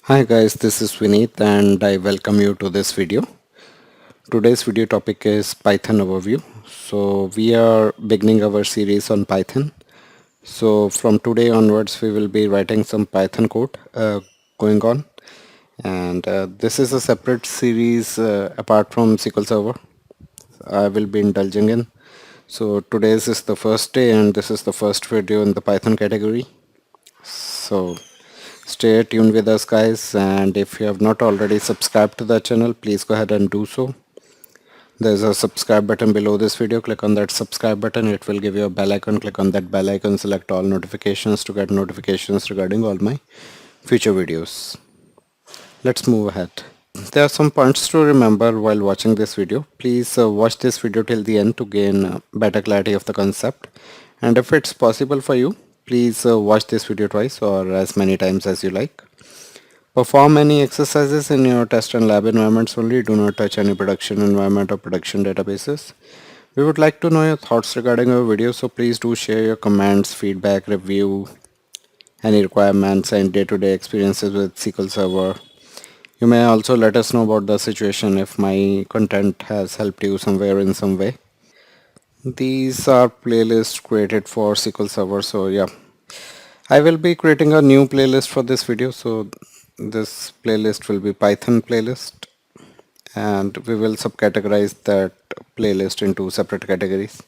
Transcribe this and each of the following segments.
Hi guys, this is Vineet and I welcome you to this video. Today's video topic is Python overview. So we are beginning our series on Python. So from today onwards we will be writing some Python code going on, and this is a separate series apart from SQL Server I will be indulging in. So today's is the first day and this is the first video in the Python category. So stay tuned with us guys, and if you have not already subscribed to the channel, please go ahead and do so. There's a subscribe button below this video. Click on that subscribe button. It will give you a bell icon. Click on that bell icon, select all notifications to get notifications regarding all my future videos. Let's move ahead. There are some points to remember while watching this video. Please watch this video till the end to gain better clarity of the concept. And if it's possible for you, please watch this video twice or as many times as you like. Perform any exercises in your test and lab environments only. Do not touch any production environment or production databases. We would like to know your thoughts regarding our video, so please do share your comments, feedback, review, any requirements and day-to-day experiences with SQL Server. You may also let us know about the situation if my content has helped you somewhere in some way. These are playlists created for SQL Server, so yeah. I will be creating a new playlist for this video, so this playlist will be Python playlist, and we will subcategorize that playlist into separate categories.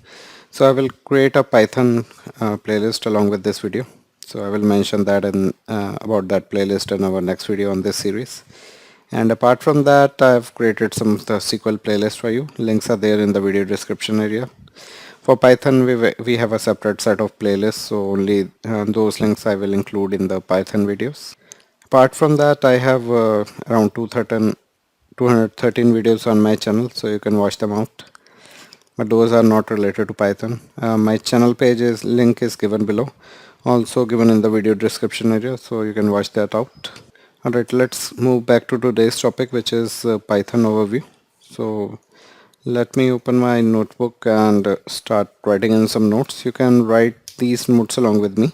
So I will create a Python playlist along with this video. So I will mention that in about that playlist in our next video on this series. And apart from that, I have created some of the SQL playlist for you. Links are there in the video description area. For Python, we have a separate set of playlists, so only those links I will include in the Python videos. Apart from that, I have around 213 videos on my channel, so you can watch them out. But those are not related to Python. My channel link is given below, also given in the video description area, so you can watch that out. Alright, let's move back to today's topic, which is Python overview. So let me open my notebook and start writing in some notes. You can write these notes along with me.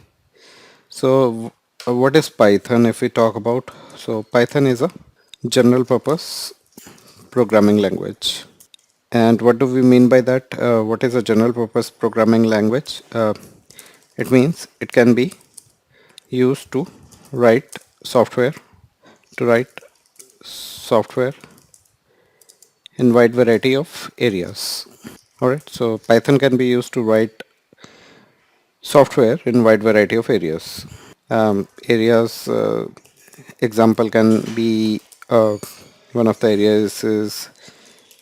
So what is Python if we talk about? So Python is a general purpose programming language. And what do we mean by that? What is a general purpose programming language? It means it can be used to write software, to write software in wide variety of areas. Alright, so Python can be used to write software in wide variety of areas. Areas example can be one of the areas is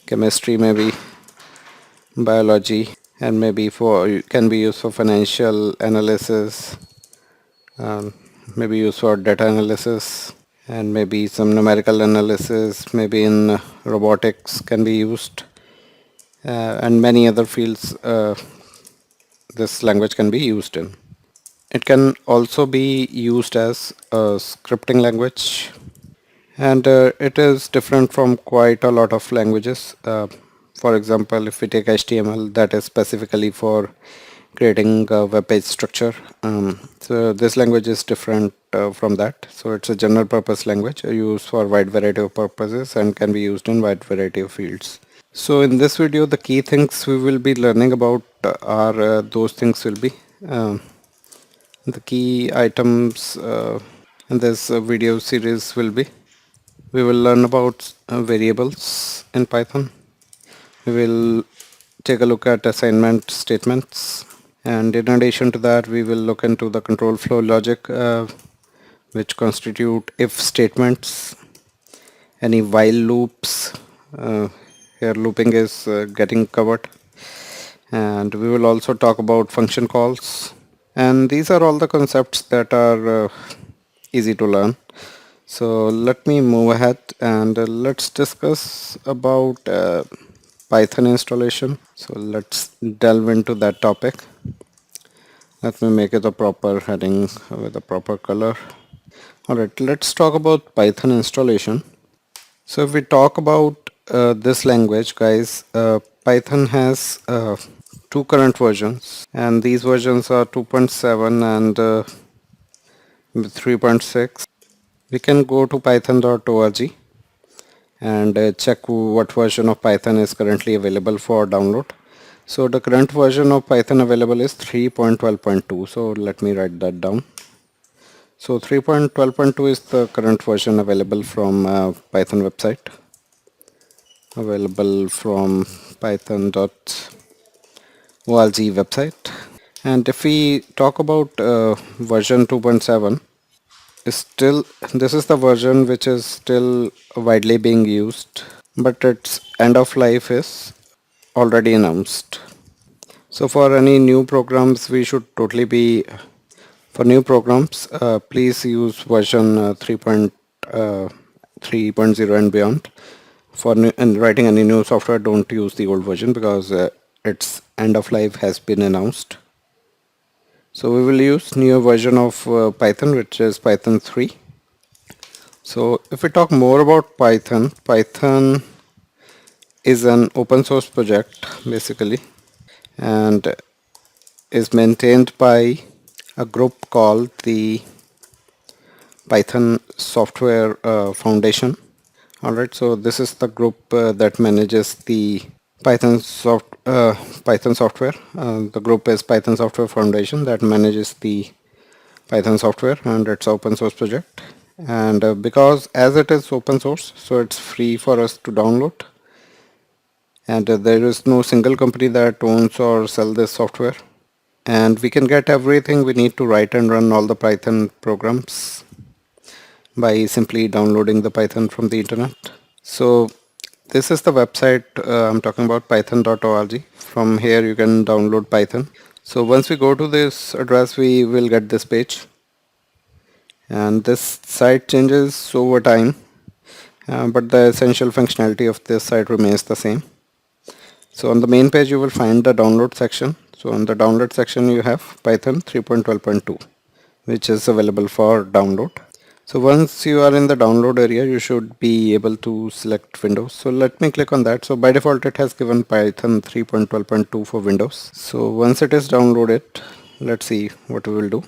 chemistry, maybe biology, and maybe can be used for financial analysis, maybe used for data analysis, and maybe some numerical analysis, maybe in robotics can be used, and many other fields this language can be used in. It can also be used as a scripting language, and it is different from quite a lot of languages. For example, if we take HTML, that is specifically for creating a web page structure. So this language is different from that. So it's a general purpose language used for a wide variety of purposes and can be used in wide variety of fields. So in this video, the key things we will be learning about are those things will be the key items in this video series will be: we will learn about variables in Python. We will take a look at assignment statements, and in addition to that we will look into the control flow logic, which constitute if statements, any while loops. Here looping is getting covered, and we will also talk about function calls, and these are all the concepts that are easy to learn. So let me move ahead and let's discuss about Python installation. So let's delve into that topic. Let me make it a proper heading with a proper color. Alright, let's talk about Python installation. So if we talk about this language, guys, Python has two current versions, and these versions are 2.7 and 3.6. we can go to python.org and check what version of Python is currently available for download. So the current version of Python available is 3.12.2. So let me write that down. So 3.12.2 is the current version available from Python website, available from python.org website. And if we talk about version 2.7, is still this is the version which is still widely being used, but its end of life is already announced. So for any new programs, we should totally be for new programs. Please use version 3.0 and beyond. For new, and writing any new software, don't use the old version because its end of life has been announced. So we will use newer version of Python, which is Python 3. So if we talk more about Python, Python is an open source project basically, and is maintained by a group called the Python Software Foundation. Alright, so this is the group that manages the Python Python software. The group is Python Software Foundation that manages the Python software, and it's open source project. And because as it is open source, so it's free for us to download. And there is no single company that owns or sell this software. And we can get everything we need to write and run all the Python programs by simply downloading the Python from the internet. So this is the website I'm talking about, python.org. From here you can download Python. So once we go to this address, we will get this page, and this site changes over time, but the essential functionality of this site remains the same. So on the main page you will find the download section. So on the download section you have Python 3.12.2, which is available for download. So once you are in the download area, you should be able to select Windows. So let me click on that. So by default it has given Python 3.12.2 for Windows. So once it is downloaded, let's see what we will do.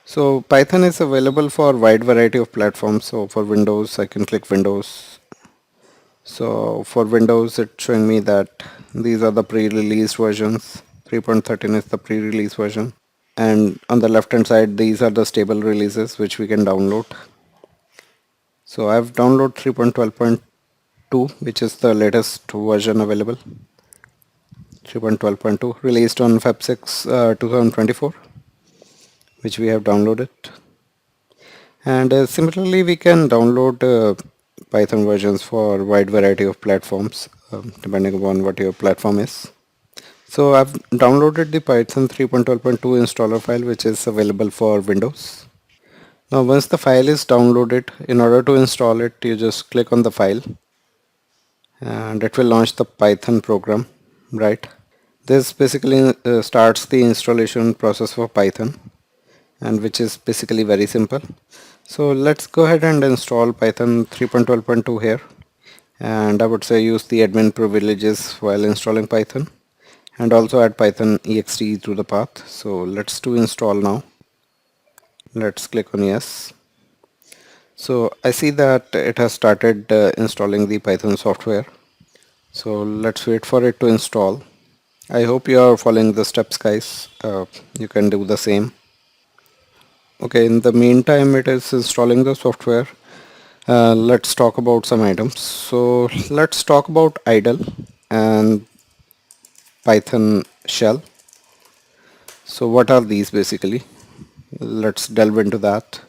So Python is available for wide variety of platforms. So for Windows, I can click Windows. So for Windows, it's showing me that these are the pre-released versions. 3.13 is the pre-release version. And on the left hand side, these are the stable releases which we can download. So I've downloaded 3.12.2, which is the latest version available. 3.12.2 released on Feb 6, 2024, which we have downloaded. And similarly, we can download Python versions for a wide variety of platforms, depending upon what your platform is. So I've downloaded the Python 3.12.2 installer file, which is available for Windows. Now once the file is downloaded, in order to install it, you just click on the file and it will launch the Python program, right? This basically starts the installation process for Python, and which is basically very simple. So let's go ahead and install Python 3.12.2 here, and I would say use the admin privileges while installing Python, and also add Python ext to the path. So let's do install now. Let's click on yes. So I see that it has started installing the Python software. So let's wait for it to install. I hope you are following the steps, guys. You can do the same. Okay, in the meantime it is installing the software. Let's talk about some items. So let's talk about IDLE and Python shell. So what are these basically? Let's delve into that.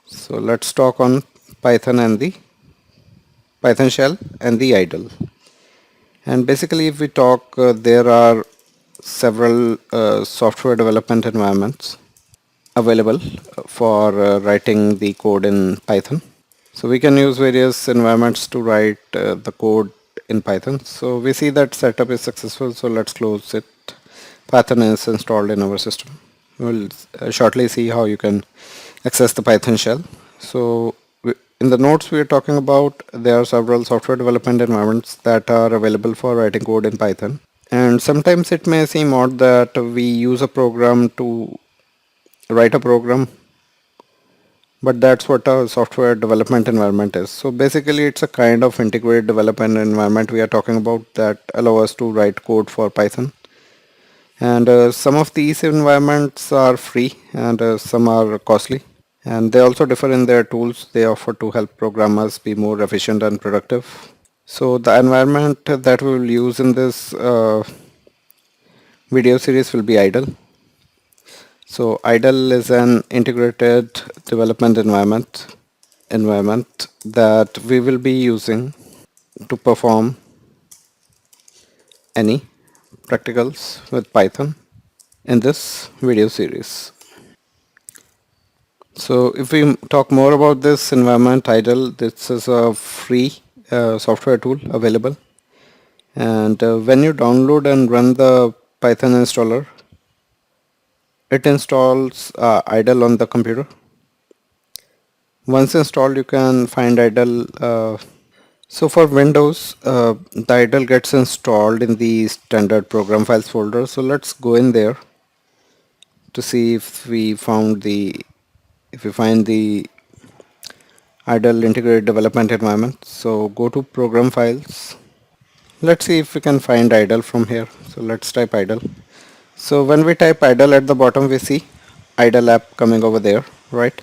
So let's talk on Python and the Python shell and the IDLE. And basically if we talk, there are several software development environments available for writing the code in Python. So we can use various environments to write the code in Python. So we see that setup is successful, so let's close it. Python is installed in our system. We'll shortly see how you can access the Python shell. So in the notes we are talking about, there are several software development environments that are available for writing code in Python. And sometimes it may seem odd that we use a program to write a program but that's what a software development environment is. So basically it's a kind of integrated development environment we are talking about that allow us to write code for Python. And some of these environments are free and some are costly. And they also differ in their tools they offer to help programmers be more efficient and productive. So the environment that we will use in this video series will be IDLE. So IDLE is an integrated development environment that we will be using to perform any practicals with Python in this video series. So if we talk more about this environment IDLE, this is a free software tool available, and when you download and run the Python installer, it installs IDLE on the computer. Once installed, you can find IDLE. So for Windows, the IDLE gets installed in the standard program files folder. So let's go in there to see if we find the IDLE integrated development environment. So go to program files. Let's see if we can find IDLE from here. So let's type IDLE. So when we type IDLE at the bottom, we see IDLE app coming over there, right?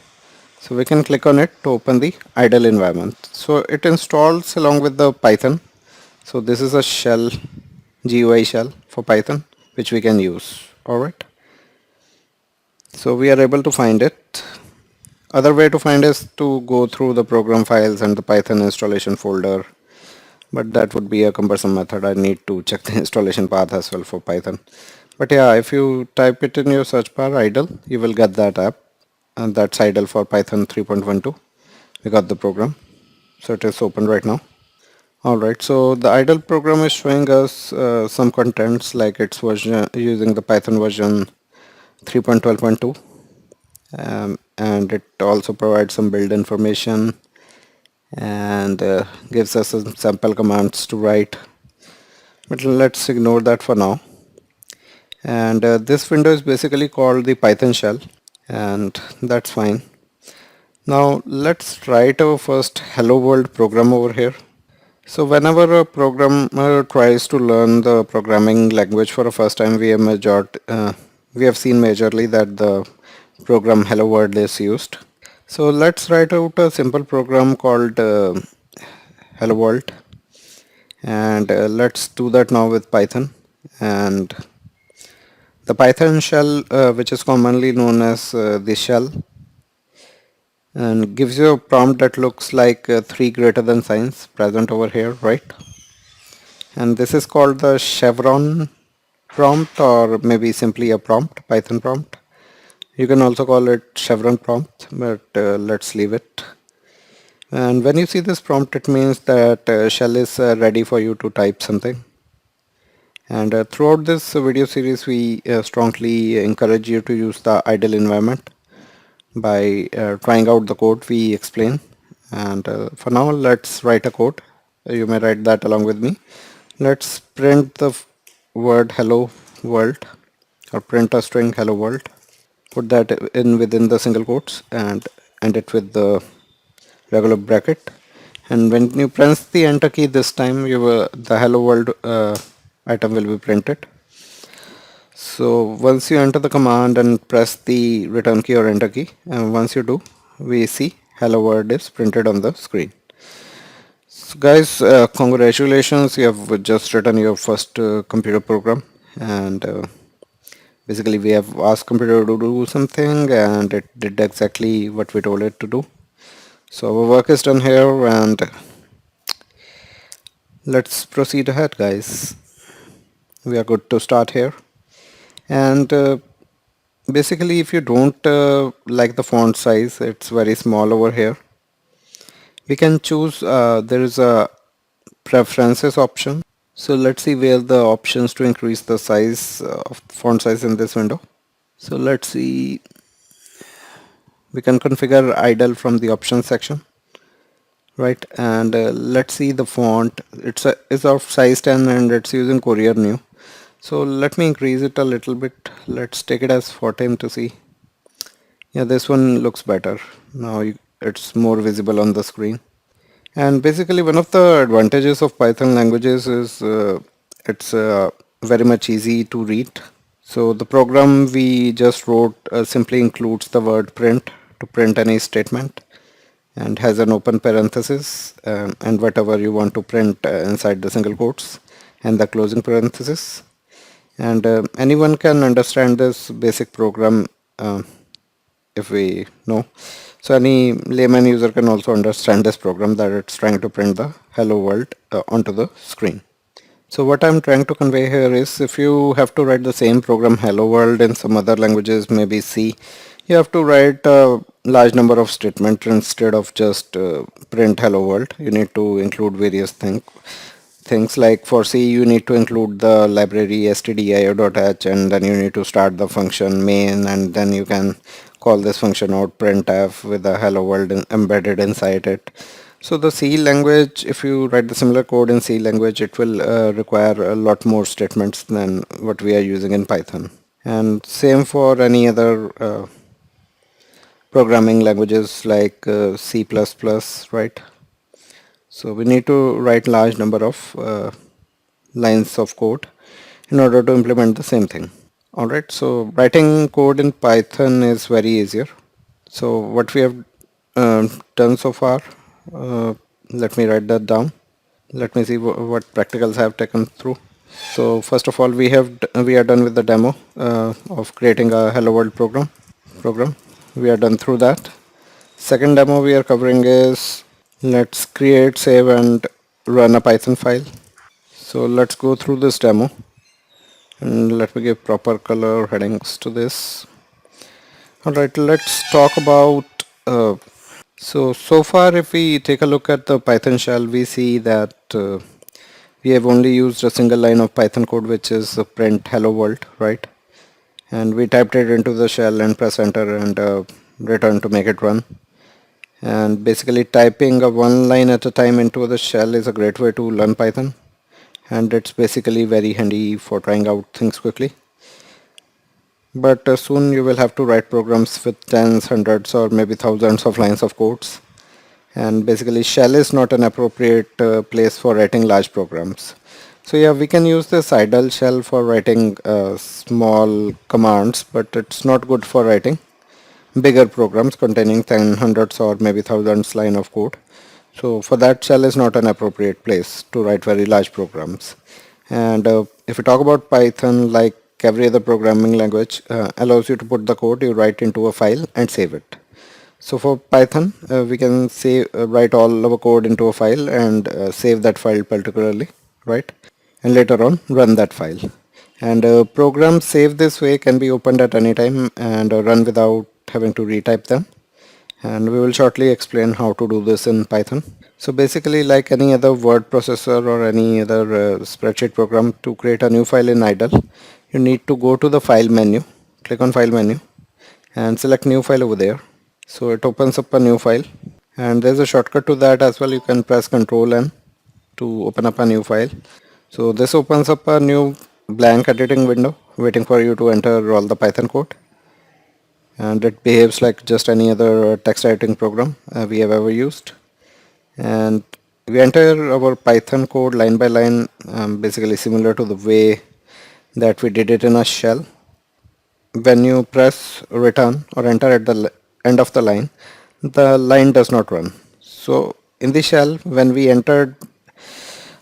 So we can click on it to open the IDLE environment. So it installs along with the Python. So this is a shell, GUI shell for Python, which we can use. Alright. So we are able to find it. Other way to find is to go through the program files and the Python installation folder. But that would be a cumbersome method. I need to check the installation path as well for Python. But yeah, if you type it in your search bar, IDLE, you will get that app. And that's IDLE for Python 3.12. We got the program. So it is open right now. Alright, so the IDLE program is showing us some contents like its version using the Python version 3.12.2, and it also provides some build information and gives us some sample commands to write, but let's ignore that for now. And this window is basically called the Python shell, and that's fine. Now let's write our first hello world program over here. So whenever a programmer tries to learn the programming language for the first time, we have seen majorly that the program hello world is used. So let's write out a simple program called hello world, and let's do that now with Python. And the Python shell, which is commonly known as the shell, and gives you a prompt that looks like 3 greater than signs present over here, right? And this is called the chevron prompt, or maybe simply a prompt, Python prompt. You can also call it chevron prompt, but let's leave it. And when you see this prompt, it means that shell is ready for you to type something. And throughout this video series, we strongly encourage you to use the IDLE environment by trying out the code we explain. And for now, let's write a code. You may write that along with me. Let's print the word hello world, or print a string hello world. Put that in within the single quotes and end it with the regular bracket. And when you press the enter key this time, the hello world item will be printed. So once you enter the command and press the return key or enter key, and once you do, we see hello world is printed on the screen. So guys, congratulations, you have just written your first computer program. And basically we have asked computer to do something and it did exactly what we told it to do. So our work is done here, and let's proceed ahead, guys. We are good to start here. And basically if you don't like the font size, it's very small over here, we can choose there is a preferences option. So let's see where the options to increase the size of font size in this window. So let's see, we can configure IDLE from the options section, right? And let's see the font, it's of size 10 and it's using Courier New. So let me increase it a little bit. Let's take it as 14 to see. Yeah, this one looks better. Now it's more visible on the screen. And basically one of the advantages of Python languages is it's very much easy to read. So the program we just wrote simply includes the word print to print any statement and has an open parenthesis and whatever you want to print inside the single quotes and the closing parenthesis. And anyone can understand this basic program if we know. So any layman user can also understand this program that it's trying to print the hello world onto the screen. So what I'm trying to convey here is if you have to write the same program hello world in some other languages, maybe C, you have to write a large number of statements instead of just print hello world. You need to include various things like for C you need to include the library stdio.h and then you need to start the function main and then you can call this function out printf with a hello world embedded inside it. So the C language, if you write the similar code in C language, it will require a lot more statements than what we are using in Python. And same for any other programming languages like C++, right? So we need to write large number of lines of code in order to implement the same thing. Alright, so writing code in Python is very easier. So what we have done so far, let me write that down. Let me see what practicals I have taken through. So first of all, we are done with the demo of creating a hello world program. We are done through that. Second demo we are covering is let's create, save and run a Python file. So let's go through this demo and let me give proper color headings to this. Alright, let's talk about so far if we take a look at the Python shell, we see that we have only used a single line of Python code which is print hello world, right? And we typed it into the shell and press enter and return to make it run. And basically typing a one line at a time into the shell is a great way to learn Python, and it's basically very handy for trying out things quickly. But soon you will have to write programs with tens, hundreds or maybe thousands of lines of codes, and basically shell is not an appropriate place for writing large programs. So yeah, we can use this idle shell for writing small commands, but it's not good for writing bigger programs containing ten, hundreds or maybe thousands line of code. So for that, shell is not an appropriate place to write very large programs. And if we talk about Python, like every other programming language, allows you to put the code you write into a file and save it. So for Python, we can write all our code into a file and save that file particularly, right? And later on run that file. And programs saved this way can be opened at any time and run without having to retype them. And we will shortly explain how to do this in Python. So basically, like any other word processor or any other spreadsheet program, to create a new file in IDLE, you need to go to the file menu, click on file menu and select new file over there. So it opens up a new file, and there's a shortcut to that as well. You can press Ctrl N to open up a new file. So this opens up a new blank editing window waiting for you to enter all the Python code, and it behaves like just any other text editing program we have ever used. And we enter our Python code line by line, basically similar to the way that we did it in a shell. When you press return or enter at the end of the line does not run. So in the shell, when we entered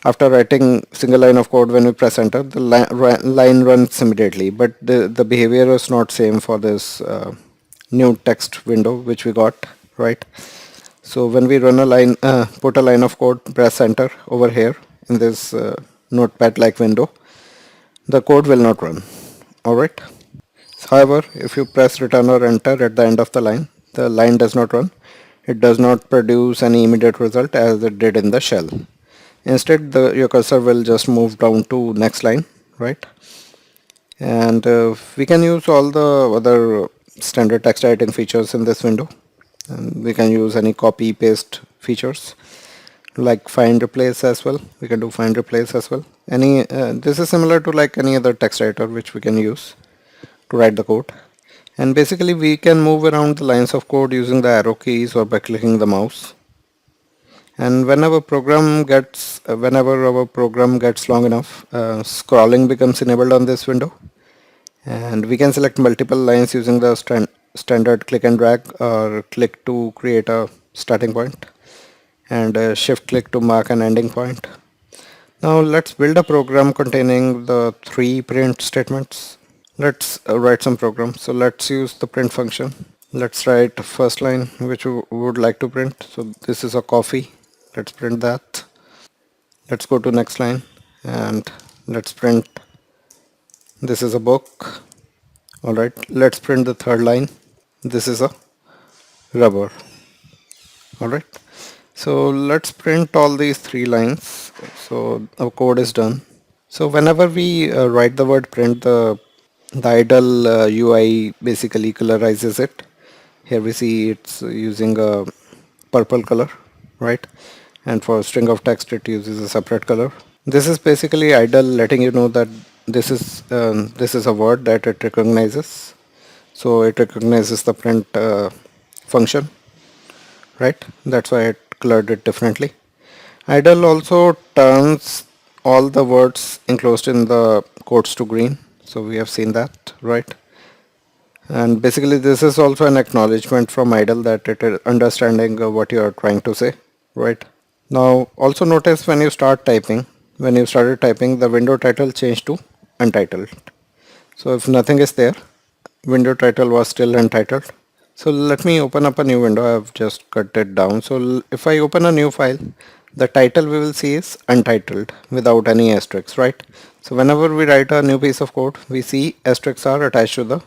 after writing single line of code, when we press enter, the line runs immediately, but the behavior is not same for this new text window which we got, right? So when we run a line, put a line of code, press enter over here in this notepad like window, the code will not run. Alright. However, if you press return or enter at the end of the line does not run. It does not produce any immediate result as it did in the shell. Instead, your cursor will just move down to next line, right? And we can use all the other standard text editing features in this window. And we can use any copy paste features like find replace as well. We can do find replace as well. This is similar to like any other text editor which we can use to write the code. And basically we can move around the lines of code using the arrow keys or by clicking the mouse. And whenever our program gets long enough, scrolling becomes enabled on this window, and we can select multiple lines using the standard click and drag, or click to create a starting point, and shift click to mark an ending point. Now let's build a program containing the three print statements. Let's write some program. So let's use the print function. Let's write first line which we would like to print. So this is a coffee. Let's print that. Let's go to next line and let's print this is a book. Alright, let's print the third line. This is a rubber. Alright, so let's print all these three lines. So our code is done. So whenever we write the word print, the IDLE UI basically colorizes it. Here we see it's using a purple color, right? And for string of text it uses a separate color. This is basically IDLE letting you know that this is a word that it recognizes. So it recognizes the print function, right? That's why it colored it differently. IDLE also turns all the words enclosed in the quotes to green. So we have seen that, right? And basically this is also an acknowledgement from IDLE that it is understanding what you are trying to say, right? Now also notice when you started typing, the window title changed to untitled. So if nothing is there, window title was still untitled. So let me open up a new window. I've just cut it down. So if I open a new file, the title we will see is untitled without any asterisks, right? So whenever we write a new piece of code, we see asterisks are attached to the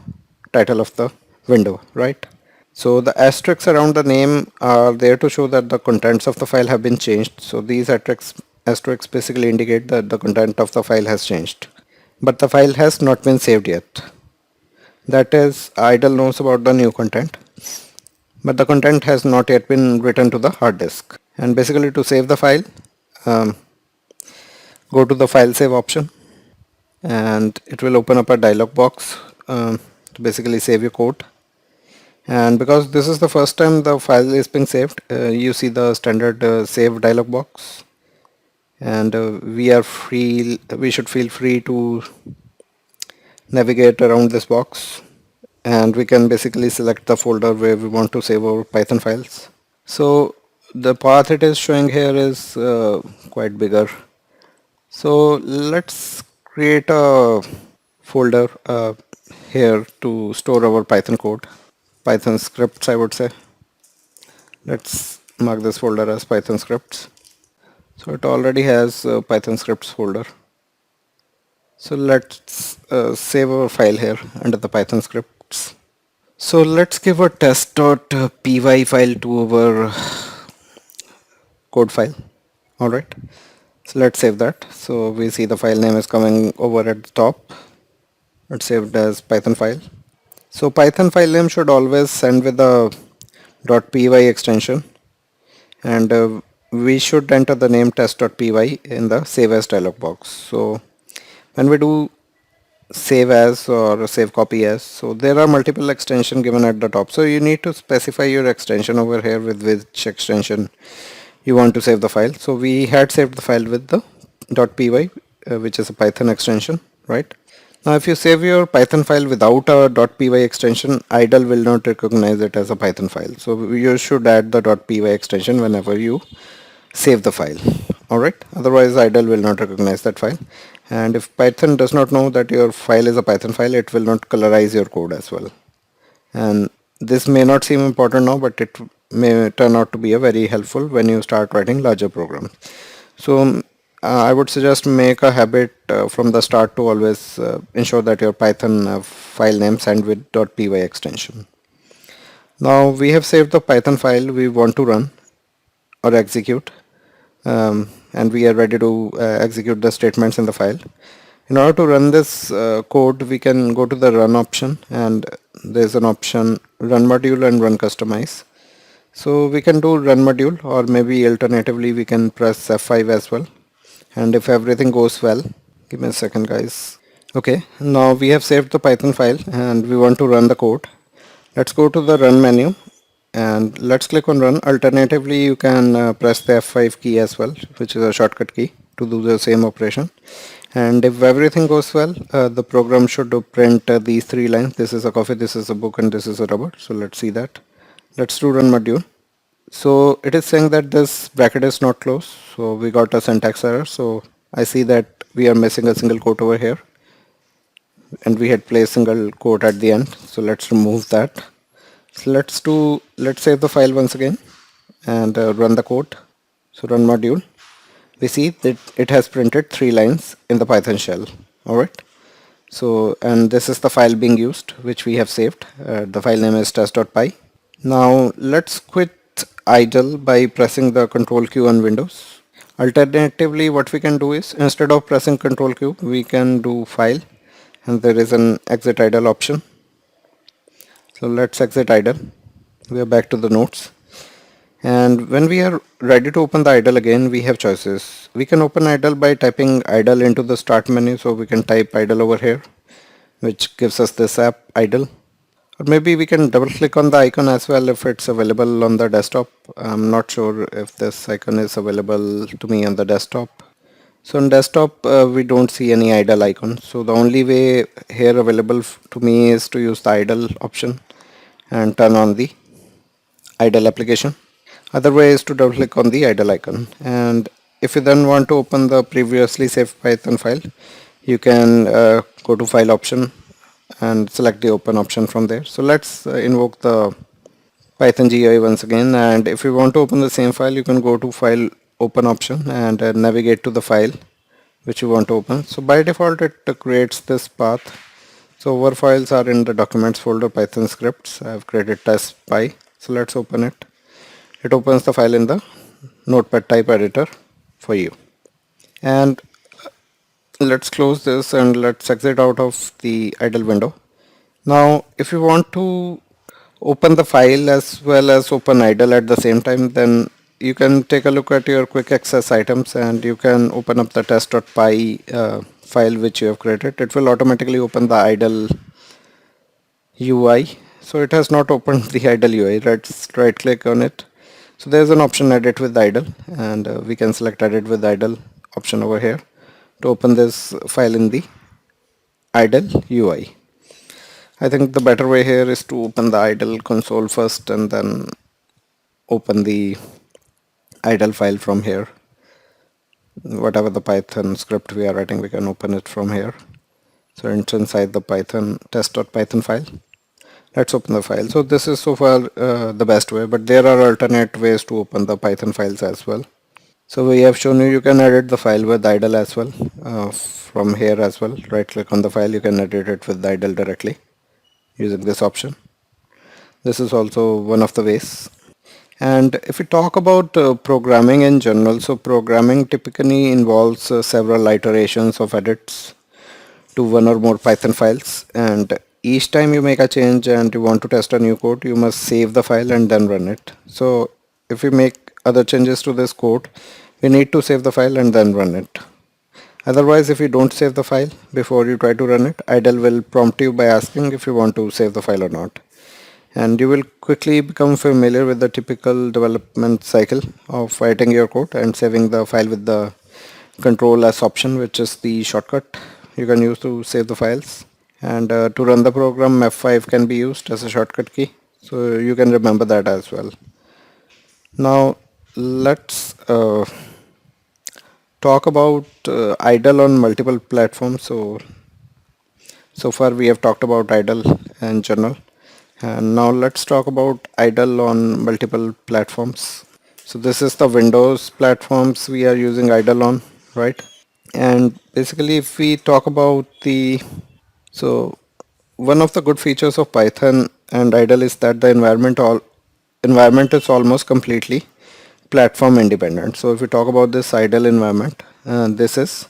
title of the window, right? So the asterisks around the name are there to show that the contents of the file have been changed. So these asterisks basically indicate that the content of the file has changed. But the file has not been saved yet. That is, IDLE knows about the new content, but the content has not yet been written to the hard disk. And basically to save the file, um, go to the file save option, and it will open up a dialog box to basically save your code. And because this is the first time the file is being saved, you see the standard save dialog box, and we should feel free to navigate around this box, and we can basically select the folder where we want to save our Python files. So the path it is showing here is quite bigger. So let's create a folder here to store our Python code, Python scripts I would say. Let's mark this folder as Python scripts. So it already has a Python scripts folder. So let's save our file here under the Python scripts. So let's give a test.py file to our code file. Alright, so let's save that. So we see the file name is coming over at the top. It's saved as Python file. So Python file name should always send with the .py extension, and we should enter the name test.py in the save as dialog box. So when we do save as or save copy as, so there are multiple extension given at the top, so you need to specify your extension over here with which extension you want to save the file. So we had saved the file with the .py which is a Python extension, right? Now if you save your Python file without a .py extension, IDLE will not recognize it as a Python file. So you should add the .py extension whenever you save the file. Alright, otherwise IDLE will not recognize that file. And if Python does not know that your file is a Python file, it will not colorize your code as well. And this may not seem important now, but it may turn out to be a very helpful when you start writing larger programs. So I would suggest make a habit from the start to always ensure that your Python file name send with .py extension. Now we have saved the Python file we want to run or execute, and we are ready to execute the statements in the file. In order to run this code, we can go to the run option, and there's an option run module and run customize. So we can do run module, or maybe alternatively we can press F5 as well. And if everything goes well, give me a second guys, Okay, now we have saved the Python file and we want to run the code. Let's go to the run menu and let's click on run. Alternatively, you can press the F5 key as well, which is a shortcut key to do the same operation. And if everything goes well, the program should print these three lines. This is a coffee, this is a book, and this is a rubber. So let's see that. Let's do run module. So it is saying that this bracket is not closed. So we got a syntax error. So I see that we are missing a single quote over here, and we had placed single quote at the end. So let's remove that. So let's save the file once again and run the code. So run module. We see that it has printed three lines in the Python shell. Alright. So, and this is the file being used, which we have saved. The file name is test.py. Now let's quit idle by pressing the control Q on Windows. Alternatively, what we can do is, instead of pressing control Q, we can do file, and there is an exit idle option. So let's exit idle. We are back to the notes. And when we are ready to open the idle again, we have choices. We can open idle by typing idle into the start menu. So we can type idle over here, which gives us this app idle. Or maybe we can double click on the icon as well if it's available on the desktop. I'm not sure if this icon is available to me on the desktop. So on desktop, we don't see any idle icon. So the only way here available to me is to use the idle option and turn on the idle application. Other way is to double click on the idle icon, and if you then want to open the previously saved Python file, you can go to file option and select the open option from there. So let's invoke the Python GUI once again, and if you want to open the same file, you can go to file open option and navigate to the file which you want to open. So by default it creates this path. So our files are in the documents folder, Python scripts. I have created test.py. So let's open it. It opens the file in the notepad type editor for you. And let's close this and let's exit out of the idle window. Now if you want to open the file as well as open idle at the same time, then you can take a look at your quick access items and you can open up the test.py file which you have created. It will automatically open the idle UI. So it has not opened the idle UI. Let's right click on it. So there's an option edit with idle, and we can select edit with idle option over here to open this file in the idle UI. I think the better way here is to open the idle console first and then open the idle file from here. Whatever the Python script we are writing, we can open it from here. So it's inside the Python test.python file. Let's open the file. So this is so far the best way, but there are alternate ways to open the Python files as well. So we have shown you can edit the file with idle as well from here as well. Right click on the file, you can edit it with idle directly using this option. This is also one of the ways. And if we talk about programming in general, so programming typically involves several iterations of edits to one or more Python files, and each time you make a change and you want to test a new code, you must save the file and then run it. So if we make other changes to this code, we need to save the file and then run it. Otherwise, if you don't save the file before you try to run it, idle will prompt you by asking if you want to save the file or not. And you will quickly become familiar with the typical development cycle of writing your code and saving the file with the control S option, which is the shortcut you can use to save the files. And to run the program, F5 can be used as a shortcut key, so you can remember that as well. Now let's talk about idle on multiple platforms. So far we have talked about idle in general, and now let's talk about idle on multiple platforms. So this is the Windows platforms we are using idle on, right? And basically if we talk about so one of the good features of Python and idle is that the environment is almost completely platform independent. So if we talk about this idle environment, this is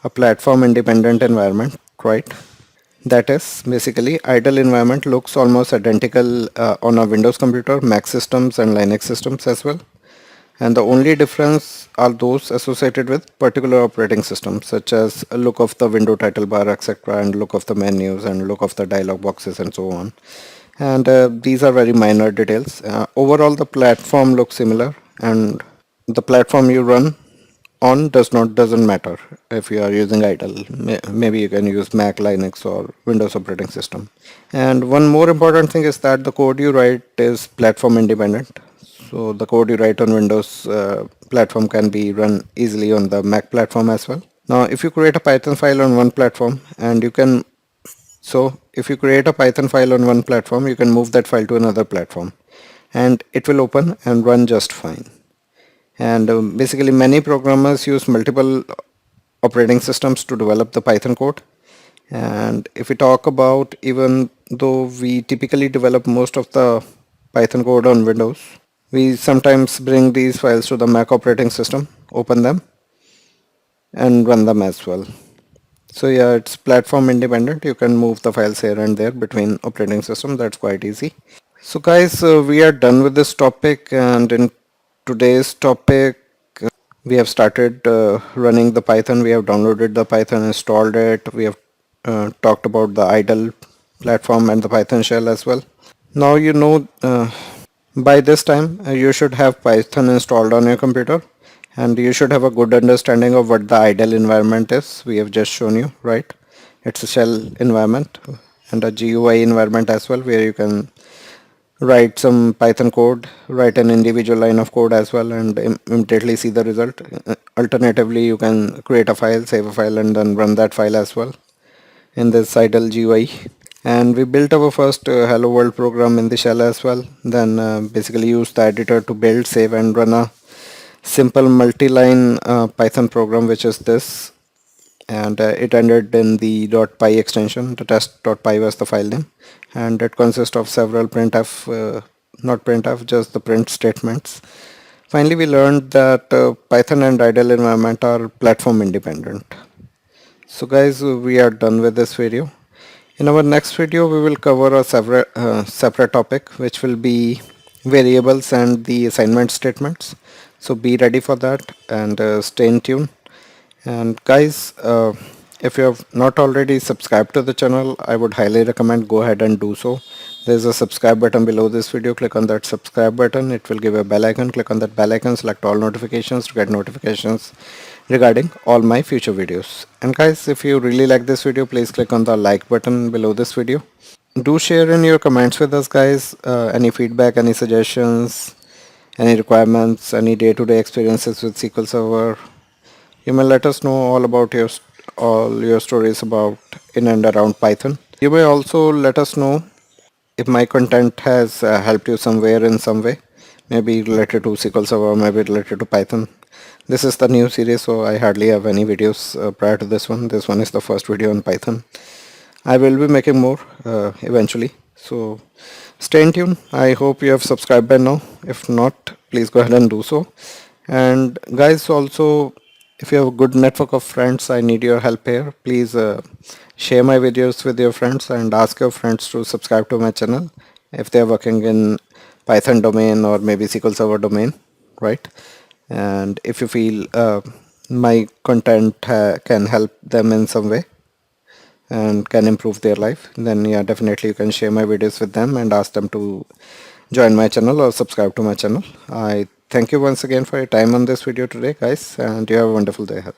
a platform independent environment, right? That is basically idle environment looks almost identical on a Windows computer, Mac systems and Linux systems as well. and the only difference are those associated with particular operating systems, such as a look of the window title bar, etc., and look of the menus and look of the dialog boxes and so on. And these are very minor details. Overall, the platform looks similar, and the platform you run on doesn't matter if you are using IDLE. Maybe you can use Mac, Linux, or Windows operating system. And one more important thing is that the code you write is platform independent. So the code you write on Windows platform can be run easily on the Mac platform as well. Now, if you create a Python file on one platform, and you can so if you create a Python file on one platform, you can move that file to another platform, and it will open and run just fine. And basically, many programmers use multiple operating systems to develop the Python code. And if we talk about, even though we typically develop most of the Python code on Windows, we sometimes bring these files to the Mac operating system, open them, and run them as well. So yeah, it's platform independent. You can move the files here and there between operating systems. That's quite easy. So guys, we are done with this topic, and in today's topic, we have started running the Python. We have downloaded the Python, installed it. We have talked about the IDLE platform and the Python shell as well. Now you know, by this time you should have Python installed on your computer, and you should have a good understanding of what the IDLE environment is. We have just shown you, right? It's a shell environment and a GUI environment as well, where you can write some Python code, write an individual line of code as well, and immediately see the result. Alternatively, you can create a file, save a file, and then run that file as well in this IDLE GUI. And we built our first hello world program in the shell as well. Then basically use the editor to build, save, and run a simple multi-line Python program, which is this. And it ended in the .py extension. The test.py was the file name, and it consists of several printf, not printf, just the print statements. Finally, we learned that Python and IDLE environment are platform independent. So guys, we are done with this video. In our next video, we will cover a separate topic, which will be variables and the assignment statements. So be ready for that, and stay in tune. And guys, if you have not already subscribed to the channel, I would highly recommend go ahead and do so. There's a subscribe button below this video. Click on that subscribe button. It will give a bell icon. Click on that bell icon, select all notifications to get notifications regarding all my future videos. And guys, if you really like this video, please click on the like button below this video. Do share in your comments with us, guys, any feedback, any suggestions, any requirements, any day-to-day experiences with SQL Server. You may let us know all about all your stories about in and around Python. You may also let us know if my content has helped you somewhere in some way, maybe related to SQL Server, maybe related to Python. This is the new series, so I hardly have any videos prior to this one. This one is the first video on Python. I will be making more eventually, so stay in tune. I hope you have subscribed by now. If not, please go ahead and do so. And guys, also, if you have a good network of friends, I need your help here. Please share my videos with your friends and ask your friends to subscribe to my channel if they are working in Python domain or maybe SQL Server domain, right? And if you feel my content can help them in some way and can improve their life, then yeah, definitely you can share my videos with them and ask them to join my channel or subscribe to my channel. I thank you once again for your time on this video today, guys, and you have a wonderful day ahead.